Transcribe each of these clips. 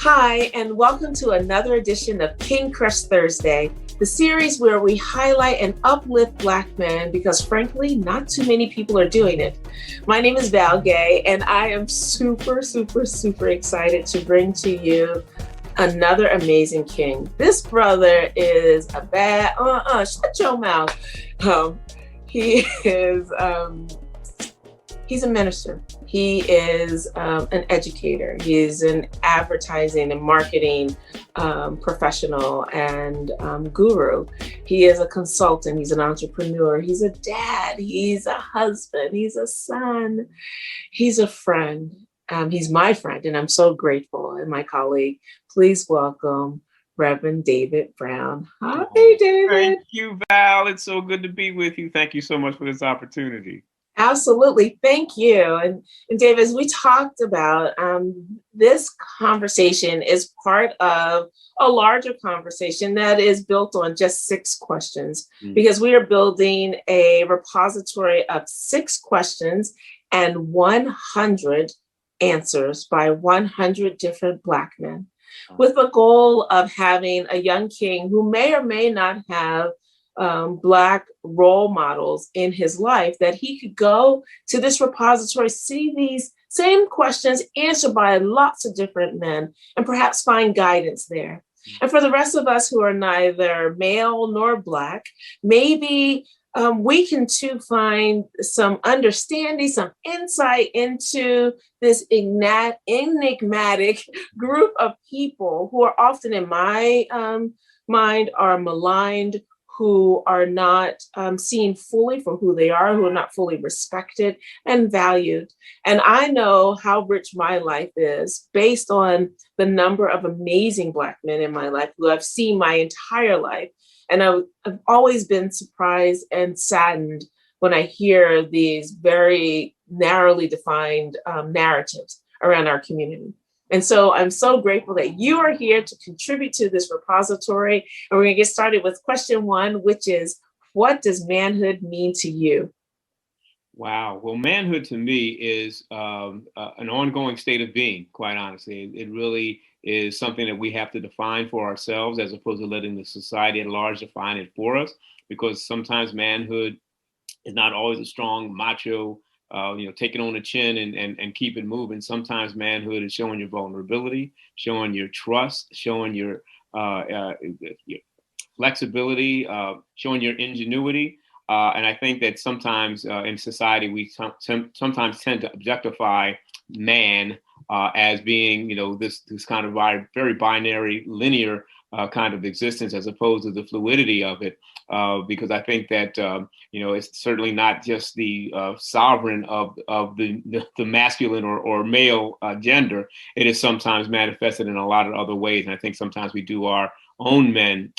Hi, and welcome to another edition of King Crush Thursday, the series where we highlight and uplift Black men because, frankly, not too many people are doing it. My name is Val Gay, and I am super excited to bring to you another amazing king. This brother is a bad, shut your mouth. He is, he's a minister. He is an educator. He's an advertising and marketing professional and guru. He is a consultant. He's an entrepreneur. He's a dad. He's a husband. He's a son. He's a friend. He's my friend, and I'm so grateful. And my colleague, please welcome Reverend David Brown. Hi, David. Thank you, Val. It's so good to be with you. Thank you so much for this opportunity. Absolutely. Thank you. And David, as we talked about, this conversation is part of a larger conversation that is built on just 6 questions, because we are building a repository of 6 questions and 100 answers by 100 different Black men, with the goal of having a young king who may or may not have Black role models in his life, that he could go to this repository, see these same questions answered by lots of different men, and perhaps find guidance there. And for the rest of us who are neither male nor Black, maybe we can too find some understanding, some insight into this enigmatic group of people who are often, in my mind, are maligned, who are not seen fully for who they are, who are not fully respected and valued. And I know how rich my life is based on the number of amazing Black men in my life who I've seen my entire life. And I've always been surprised and saddened when I hear these very narrowly defined narratives around our community. And so I'm so grateful that you are here to contribute to this repository. And we're going to get started with question 1, which is, what does manhood mean to you? Wow. Well, manhood to me is an ongoing state of being, quite honestly. It really is something that we have to define for ourselves as opposed to letting the society at large define it for us, because sometimes manhood is not always a strong, macho, take it on the chin and keep it moving. Sometimes manhood is showing your vulnerability, showing your trust, showing your flexibility, showing your ingenuity. And I think that sometimes in society, we sometimes tend to objectify man as being, this kind of very binary, linear kind of existence, as opposed to the fluidity of it. Because I think that, it's certainly not just the sovereign of the masculine or male gender. It is sometimes manifested in a lot of other ways. And I think sometimes we do our own men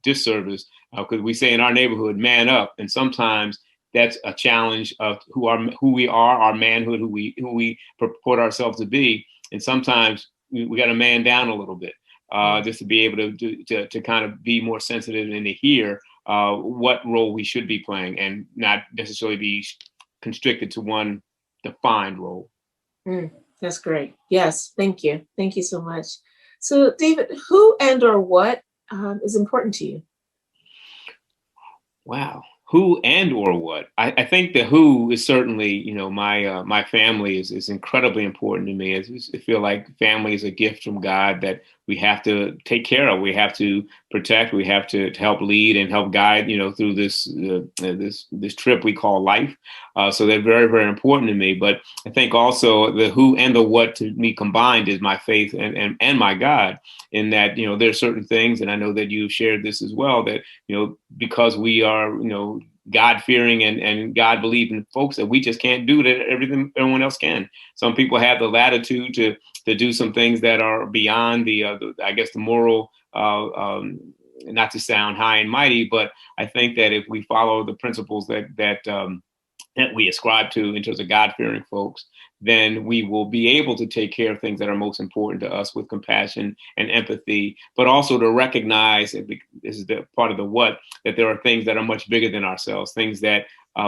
disservice, because we say in our neighborhood, man up. And sometimes that's a challenge of who we are, our manhood, who we purport ourselves to be. And sometimes we got to man down a little bit. Just to be able to kind of be more sensitive and to hear what role we should be playing, and not necessarily be constricted to one defined role. That's great. Yes, thank you. Thank you so much. So, David, who and or what is important to you? Wow. Who and or what? I think the who is certainly, my family is incredibly important to me. I feel like family is a gift from God that we have to take care of. We have to protect. We have to help lead and help guide, through this trip we call life. So they're very, very important to me. But I think also the who and the what to me combined is my faith and my God, in that, there are certain things, and I know that you've shared this as well, that, because we are, God-fearing and God-believing folks, that we just can't do that everything everyone else can. Some people have the latitude to do some things that are beyond the moral, not to sound high and mighty, but I think that if we follow the principles that we ascribe to in terms of God-fearing folks, then we will be able to take care of things that are most important to us with compassion and empathy, but also to recognize, this is the part of the what, that there are things that are much bigger than ourselves, things that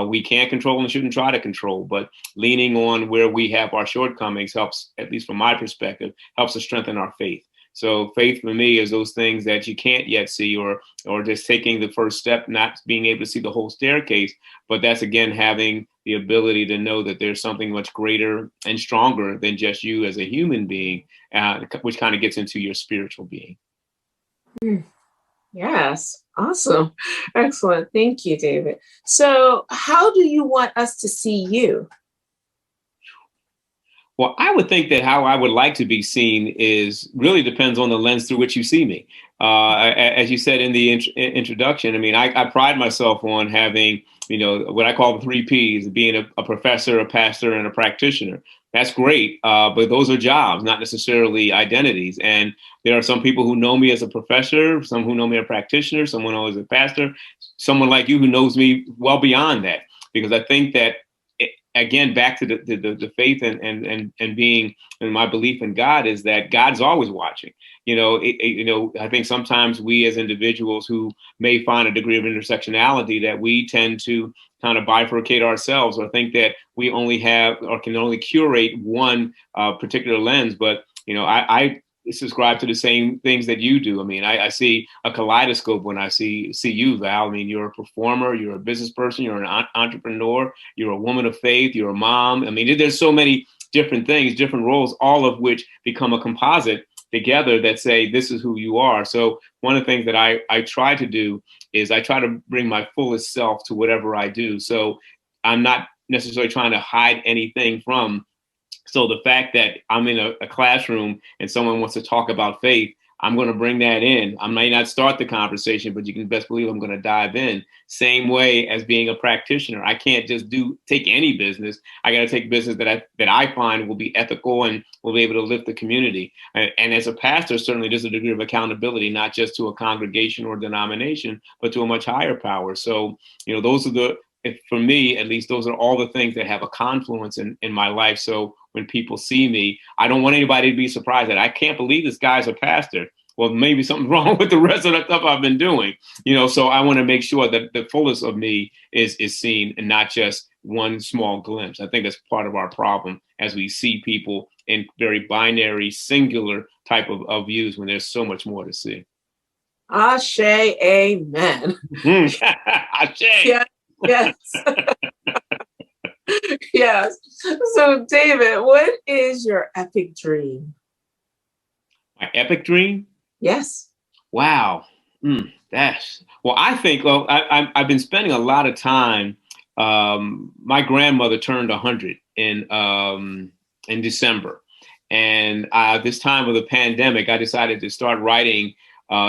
we can't control and shouldn't try to control, but leaning on where we have our shortcomings helps, at least from my perspective, helps to strengthen our faith. So faith for me is those things that you can't yet see, or just taking the first step, not being able to see the whole staircase. But that's, again, having the ability to know that there's something much greater and stronger than just you as a human being, which kind of gets into your spiritual being. Yes. Awesome. Excellent. Thank you, David. So how do you want us to see you? Well, I would think that how I would like to be seen is really depends on the lens through which you see me. As you said in the introduction, I mean, I pride myself on having, what I call the 3 Ps, being a professor, a pastor, and a practitioner. That's great, but those are jobs, not necessarily identities. And there are some people who know me as a professor, some who know me as a practitioner, someone who knows as a pastor, someone like you who knows me well beyond that, because I think that, again, back to the faith and being, and my belief in God is that God's always watching. I think sometimes we as individuals who may find a degree of intersectionality, that we tend to kind of bifurcate ourselves, or think that we only have or can only curate one particular lens. But I subscribe to the same things that you do. I mean, I see a kaleidoscope when I see you, Val. I mean, you're a performer, you're a business person, you're an entrepreneur, you're a woman of faith, you're a mom. I mean, there's so many different things, different roles, all of which become a composite together that say, this is who you are. So one of the things that I try to do is I try to bring my fullest self to whatever I do. So I'm not necessarily trying to hide anything from. So the fact that I'm in a classroom and someone wants to talk about faith, I'm going to bring that in. I may not start the conversation, but you can best believe I'm going to dive in. Same way as being a practitioner. I can't just take any business. I got to take business that I find will be ethical and will be able to lift the community. And as a pastor, certainly there's a degree of accountability, not just to a congregation or denomination, but to a much higher power. So, those are for me, at least, those are all the things that have a confluence in my life. So when people see me, I don't want anybody to be surprised that I can't believe this guy's a pastor. Well, maybe something's wrong with the rest of the stuff I've been doing, so I want to make sure that the fullest of me is seen, and not just one small glimpse. I think that's part of our problem as we see people in very binary, singular type of views, when there's so much more to see. Ashe, amen. Ashe. Yeah. Yes. Yes. So, David, what is your epic dream? My epic dream? Yes. Wow. I think, I've been spending a lot of time. My grandmother turned 100 in December. And this time of the pandemic, I decided to start writing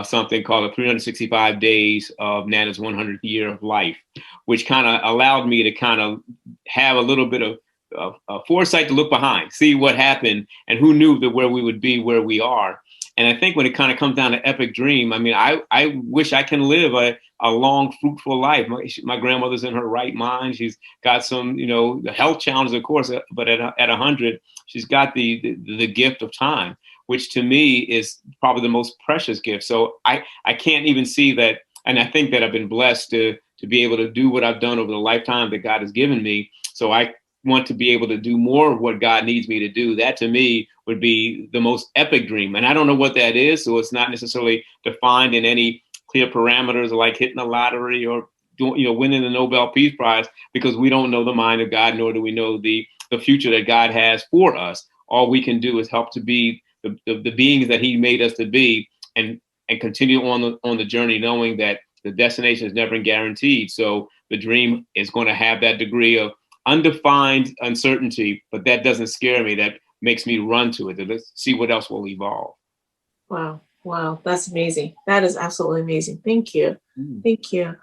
something called the 365 Days of Nana's 100th Year of Life, which kind of allowed me to kind of have a little bit of foresight to look behind, see what happened, and who knew that where we would be, where we are. And I think when it kind of comes down to epic dream, I mean, I wish I can live a long, fruitful life. My grandmother's in her right mind. She's got some, the health challenges, of course, but at 100, she's got the gift of time, which to me is probably the most precious gift. So I can't even see that. And I think that I've been blessed to be able to do what I've done over the lifetime that God has given me. So I want to be able to do more of what God needs me to do. That to me would be the most epic dream. And I don't know what that is. So it's not necessarily defined in any clear parameters, like hitting the lottery or winning the Nobel Peace Prize, because we don't know the mind of God, nor do we know the future that God has for us. All we can do is help to be the beings that He made us to be, and continue on the journey, knowing that the destination is never guaranteed. So the dream is going to have that degree of undefined uncertainty, but that doesn't scare me. That makes me run to it. Let's see what else will evolve. Wow. Wow. That's amazing. That is absolutely amazing. Thank you. Thank you.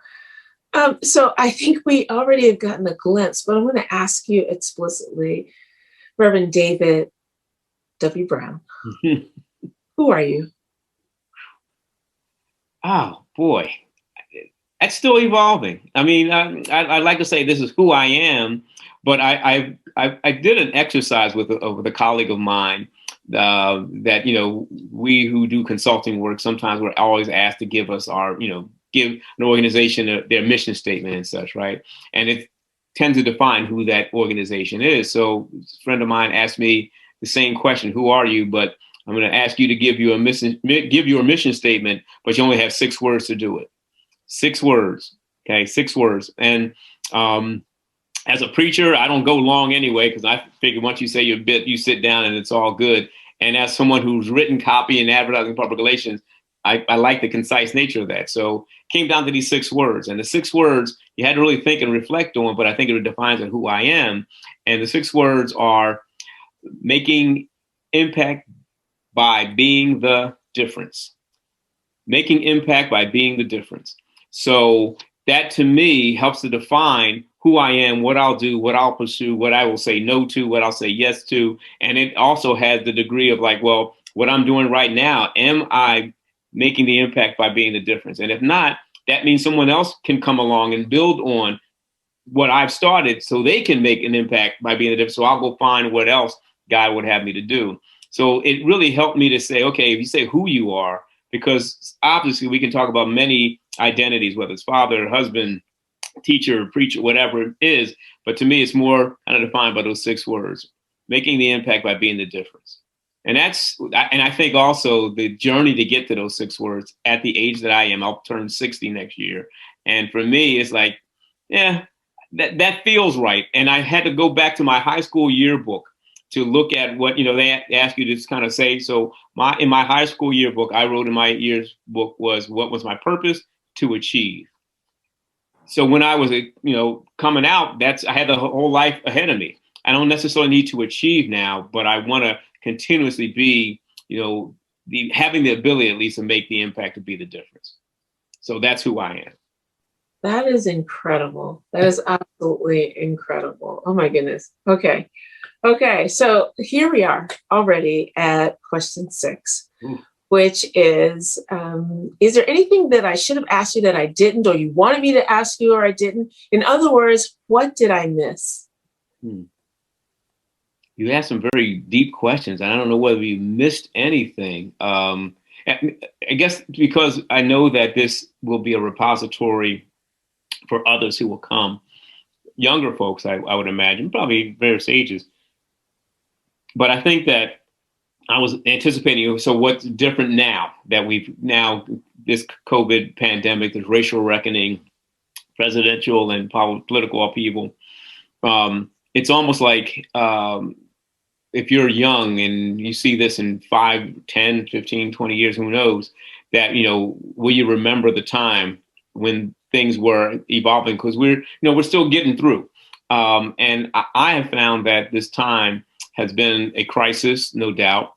So I think we already have gotten a glimpse, but I'm going to ask you explicitly, Reverend David W. Brown, who are you? Oh, boy. That's still evolving. I mean, I like to say this is who I am, but I did an exercise with a colleague of mine that, we who do consulting work, sometimes we're always asked to give us our, give an organization their mission statement and such, right? And tend to define who that organization is. So a friend of mine asked me the same question, who are you? But I'm going to ask you to give your mission statement, but you only have 6 words to do it. 6 words. Okay. 6 words. And, as a preacher, I don't go long anyway, because I figure once you say your bit, you sit down and it's all good. And as someone who's written copy and advertising public relations, I like the concise nature of that. So it came down to these 6 words. And the 6 words you had to really think and reflect on, but I think it defines who I am. And the 6 words are making impact by being the difference. Making impact by being the difference. So that to me helps to define who I am, what I'll do, what I'll pursue, what I will say no to, what I'll say yes to. And it also has the degree of like, well, what I'm doing right now, am I making the impact by being the difference? And if not, that means someone else can come along and build on what I've started so they can make an impact by being the difference. So I'll go find what else God would have me to do. So it really helped me to say, okay, if you say who you are, because obviously we can talk about many identities, whether it's father, husband, teacher, preacher, whatever it is. But to me, it's more kind of defined by those 6 words, making the impact by being the difference. And I think also the journey to get to those 6 words at the age that I am, I'll turn 60 next year. And for me, it's like, yeah, that feels right. And I had to go back to my high school yearbook to look at what, they ask you to just kind of say. So in my high school yearbook, I wrote in my yearbook was, what was my purpose to achieve? So when I was, coming out, I had the whole life ahead of me. I don't necessarily need to achieve now, but I want to continuously be, having the ability at least to make the impact, to be the difference. So that's who I am. That is incredible. That is absolutely incredible. Oh my goodness. Okay. So here we are already at question 6. Ooh. Which is there anything that I should have asked you that I didn't, or you wanted me to ask you or I didn't? In other words, what did I miss? You asked some very deep questions. I don't know whether you missed anything. I guess because I know that this will be a repository for others who will come, younger folks, I would imagine, probably various ages. But I think that I was anticipating, so what's different now that this COVID pandemic, this racial reckoning, presidential and political upheaval, it's almost like if you're young and you see this in 5, 10, 15, 20 years, who knows, that, will you remember the time when things were evolving? Because we're still getting through. And I have found that this time has been a crisis, no doubt.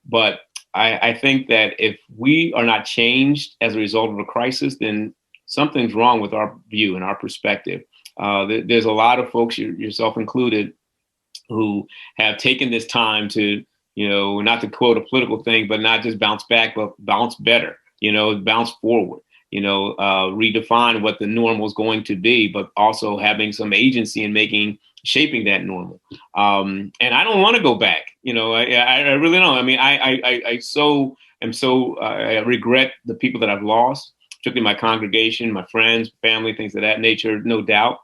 But I think that if we are not changed as a result of a crisis, then something's wrong with our view and our perspective. There's a lot of folks, yourself included, who have taken this time to, not to quote a political thing, but not just bounce back, but bounce better, bounce forward, redefine what the normal is going to be, but also having some agency in shaping that normal. And I don't want to go back. I really don't. I mean, I regret the people that I've lost, particularly my congregation, my friends, family, things of that nature, no doubt.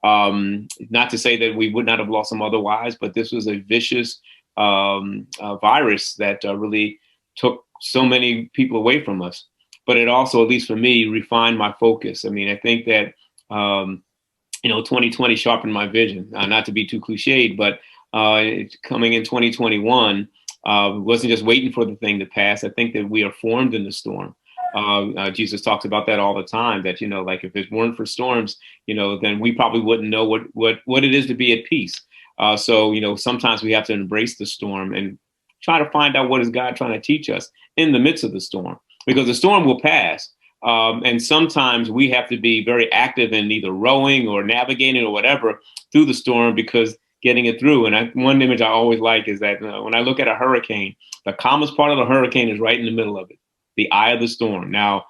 Not to say that we would not have lost them otherwise, but this was a vicious virus that really took so many people away from us. But it also, at least for me, refined my focus. I mean, I think that 2020 sharpened my vision, not to be too cliched, but coming in 2021, wasn't just waiting for the thing to pass. I think that we are formed in the storm. Jesus talks about that all the time, that, like if it weren't for storms, then we probably wouldn't know what it is to be at peace. So, sometimes we have to embrace the storm and try to find out what is God trying to teach us in the midst of the storm, because the storm will pass. And sometimes we have to be very active in either rowing or navigating or whatever through the storm, because getting it through. And one image I always like is that when I look at a hurricane, the calmest part of the hurricane is right in the middle of it, the eye of the storm. Now,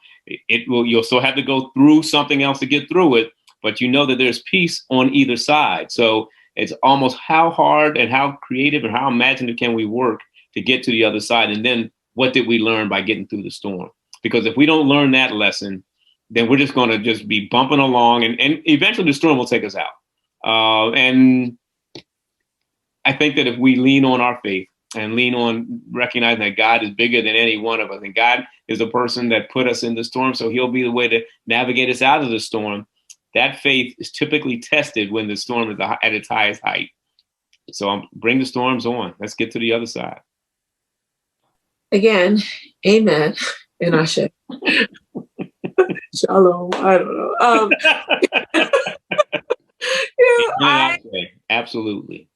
you'll still have to go through something else to get through it, but you know that there's peace on either side. So it's almost how hard and how creative and how imaginative can we work to get to the other side? And then what did we learn by getting through the storm? Because if we don't learn that lesson, then we're just going to just be bumping along, and eventually the storm will take us out. And I think that if we lean on our faith and lean on recognizing that God is bigger than any one of us, and God is the person that put us in the storm, so he'll be the way to navigate us out of the storm. That faith is typically tested when the storm is at its highest height. So bring the storms on. Let's get to the other side. Again, amen. And Ashe. Shalom. I don't know. Absolutely.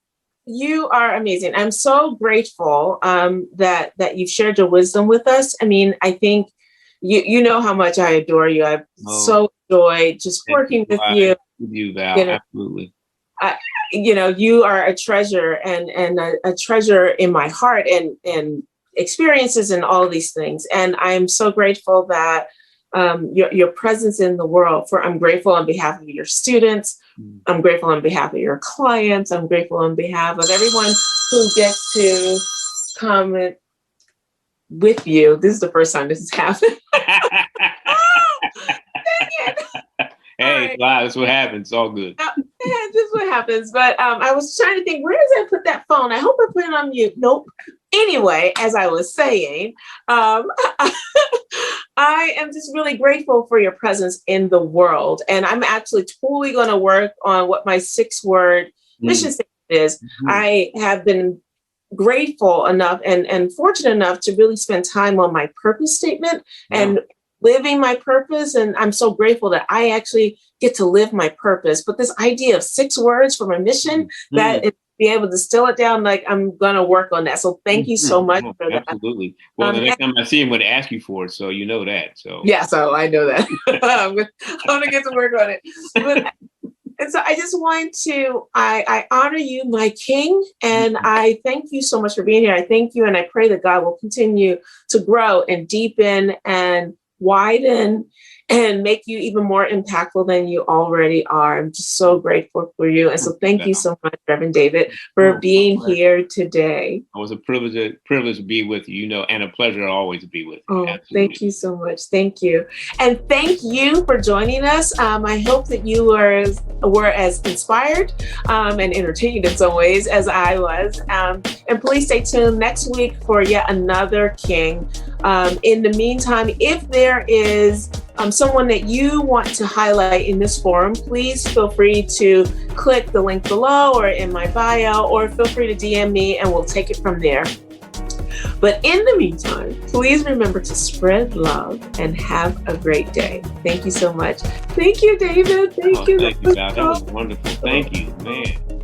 You are amazing. I'm so grateful that you've shared your wisdom with us. I mean, I think you know how much I adore you. I've so enjoyed just working with you. With you, Val. You know, absolutely. You are a treasure and a treasure in my heart and experiences and all of these things. And I'm so grateful that your presence in the world. I'm grateful on behalf of your students. I'm grateful on behalf of your clients. I'm grateful on behalf of everyone who gets to come with you. This is the first time this has happened. Dang it. Hey, right. Wow, that's what happens. It's all good. Yeah, this is what happens. But I was trying to think, where does I put that phone? I hope I put it on mute. Nope. Anyway, as I was saying, I am just really grateful for your presence in the world. And I'm actually totally going to work on what my 6-word mission statement is. I have been grateful enough and fortunate enough to really spend time on my purpose statement and living my purpose. And I'm so grateful that I actually get to live my purpose. But this idea of 6 words for my mission, that is be able to distill it down, like I'm going to work on that. So thank you so much for that. Absolutely. Well, the next time I see him, I'm going to ask you for it. So you know that. So yeah, so I know that. I'm going to get to work on it. And so I just want to, I honor you, my King, and I thank you so much for being here. I thank you, and I pray that God will continue to grow and deepen and widen and make you even more impactful than you already are. I'm just so grateful for you. And so thank you so much, Reverend David, for being here today. It was a privilege to be with you, and a pleasure always to be with you. Oh, thank you so much. Thank you. And thank you for joining us. I hope that you were as inspired and entertained in some ways as I was. And please stay tuned next week for yet another King. In the meantime, if there is someone that you want to highlight in this forum, please feel free to click the link below or in my bio, or feel free to DM me and we'll take it from there. But in the meantime, please remember to spread love and have a great day. Thank you so much. Thank you, David. Thank you. Thank you, Val. That was wonderful. Thank you, man.